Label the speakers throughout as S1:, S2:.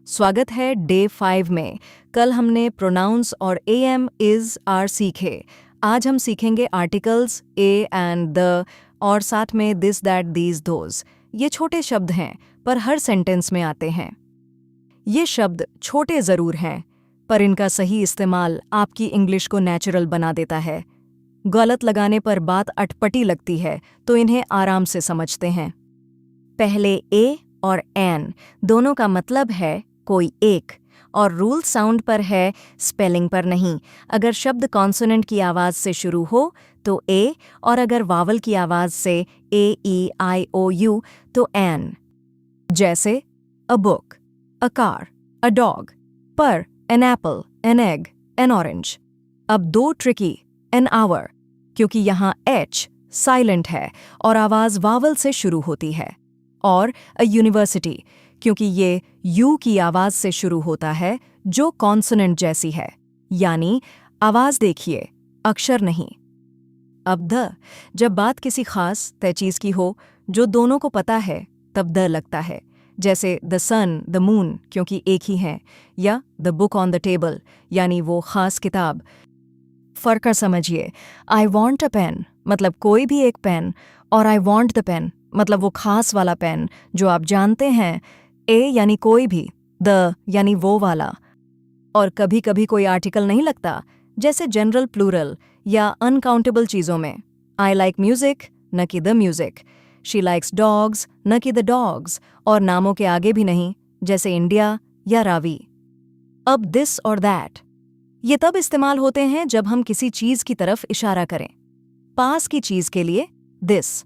S1: स्वागत है डे 5 में। कल हमने प्रोनाउंस और एम इज आर सीखे। आज हम सीखेंगे आर्टिकल्स ए एंड द और साथ में दिस दैट दीज दोज। ये छोटे शब्द हैं पर हर सेंटेंस में आते हैं। ये शब्द छोटे ज़रूर हैं पर इनका सही इस्तेमाल आपकी इंग्लिश को नेचुरल बना देता है। गलत लगाने पर बात अटपटी लगती है तो इन्हें आराम से समझते हैं। पहले ए और एन दोनों का मतलब है कोई एक, और रूल साउंड पर है, स्पेलिंग पर नहीं। अगर शब्द कॉन्सोनेंट की आवाज़ से शुरू हो तो ए, और अगर वावल की आवाज़ से ए ई आई ओ यू तो एन। जैसे a book, a car, a dog, पर an apple, an egg, an orange. अब दो ट्रिकी, एन आवर, क्योंकि यहाँ एच साइलेंट है और आवाज़ वावल से शुरू होती है, और अ यूनिवर्सिटी, क्योंकि ये यू की आवाज़ से शुरू होता है जो कॉन्सोनेंट जैसी है, यानी आवाज़ देखिए, अक्षर नहीं। अब द, जब बात किसी खास तय चीज़ की हो जो दोनों को पता है तब द लगता है। जैसे द सन, द मून, क्योंकि एक ही हैं, या the book on the table, यानी वो खास किताब। फ़र्क समझिए, आई वॉन्ट अ पेन मतलब कोई भी एक पेन, और आई वॉन्ट द पेन मतलब वो खास वाला पेन जो आप जानते हैं। ए यानी कोई भी, द यानी वो वाला। और कभी कभी कोई आर्टिकल नहीं लगता, जैसे जनरल प्लूरल या अनकाउंटेबल चीज़ों में। आई लाइक म्यूजिक न कि the music, she likes dogs न कि द डॉग्स, और नामों के आगे भी नहीं, जैसे इंडिया या रावी। अब दिस और दैट ये तब इस्तेमाल होते हैं जब हम किसी चीज़ की तरफ इशारा करें। पास की चीज़ के लिए दिस,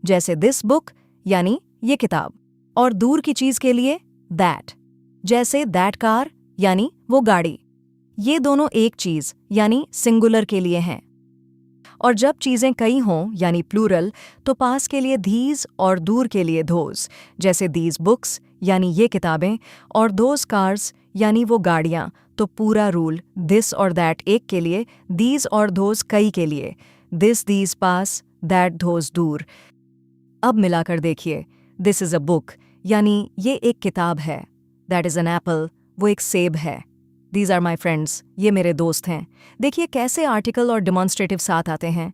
S1: जैसे दिस बुक यानी ये किताब, और दूर की चीज़ के लिए दैट, जैसे दैट कार यानी वो गाड़ी। ये दोनों एक चीज़ यानी सिंगुलर के लिए हैं। और जब चीज़ें कई हों यानी प्लूरल, तो पास के लिए धीज और दूर के लिए धोज, जैसे दीज बुक्स यानी ये किताबें, और दोज कार्स यानी वो गाड़ियाँ। तो पूरा रूल दिस और दैट एक के लिए, दीज और धोज कई के लिए, दिस दीज पास, दैट धोज दूर। अब मिलाकर देखिए, दिस इज़ अ बुक यानी ये एक किताब है, दैट इज़ एन एप्पल वो एक सेब है, दीज आर माई फ्रेंड्स ये मेरे दोस्त हैं। देखिए कैसे आर्टिकल और डिमॉन्स्ट्रेटिव साथ आते हैं।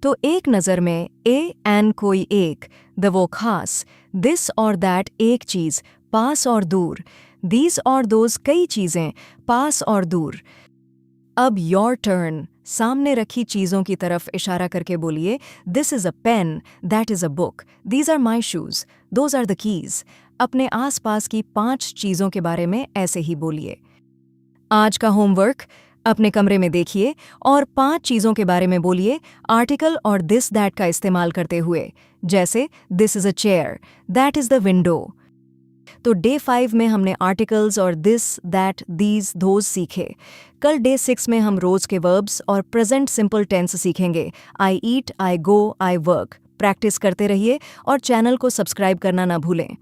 S1: तो एक नज़र में ए एन कोई एक, द वो खास, दिस और दैट एक चीज़, पास और दूर, दीज और दोज कई चीज़ें, पास और दूर। अब योर टर्न, सामने रखी चीज़ों की तरफ इशारा करके बोलिए, this is a pen, that is a book, these are my shoes, those are the keys. अपने आसपास की 5 चीज़ों के बारे में ऐसे ही बोलिए। आज का होमवर्क, अपने कमरे में देखिए और 5 चीज़ों के बारे में बोलिए आर्टिकल और दिस दैट का इस्तेमाल करते हुए, जैसे this is a chair, that is the window. तो डे 5 में हमने आर्टिकल्स और दिस दैट दीज धोज सीखे। कल डे 6 में हम रोज के वर्ब्स और प्रेजेंट सिंपल टेंस सीखेंगे। आई ईट, आई गो, आई वर्क। प्रैक्टिस करते रहिए और चैनल को सब्सक्राइब करना ना भूलें।